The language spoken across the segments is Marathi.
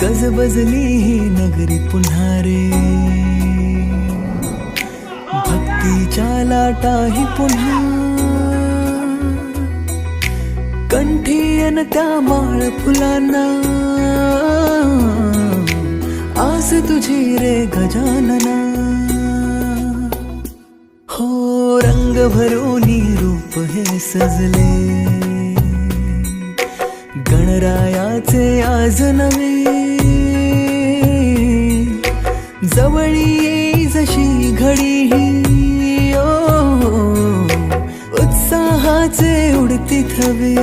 गजबजली ही नगरी पुन्हा रे, भक्तीच्या लाटाही पुन्हा, कंठी अन त्या माळ फुलांना, आस तुझी रे गजानना. हो रंग भरोनी रूप हे सजले, गणरायाचे आज नवे, जवळी येई जशी घडी ही, उत्साहाचे उडती थवे.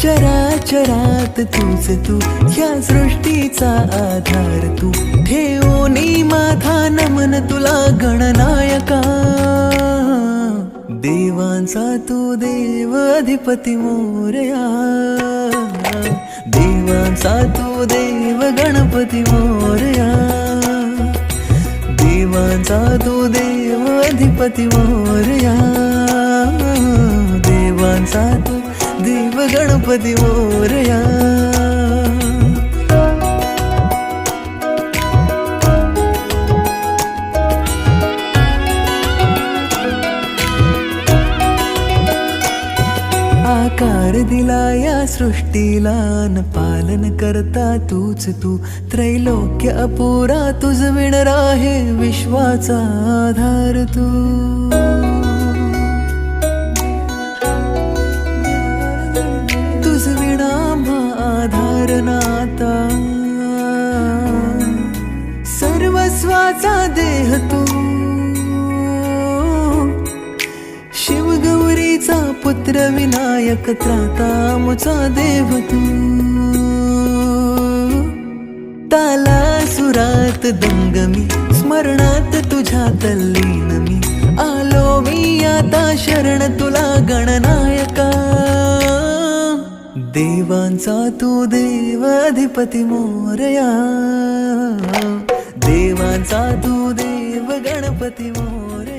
चराचरात तूच तू, या सृष्टीचा आधार तू, ठेवोनी माझा नमन तुला गणनायका. देवांचा तू देव अधिपती मोरया, देवांचा तू देव गणपती मोरया, देवांचा तू देव अधिपती मोरया, देवांचा तू देव गणपती मोरया. आकार दिला या सृष्टीला न पालन करता तूच तू, त्रैलोक्य अपुरा तुझ विण राहे विश्वाचा आधार तू. तुझ विणा आधार नाता, सर्वस्वाचा देह तू, शिवगौरीचा पुत्र विनायक त्राता मुचा देव तू. ताला सुरात दंगमी, स्मरणात तुझ्या तल्लीन मी, आलो मी आता शरण तुला गणनायका. देवांचा तू देव अधिपती मोरया, देवांचा तू देव गणपती मोरया.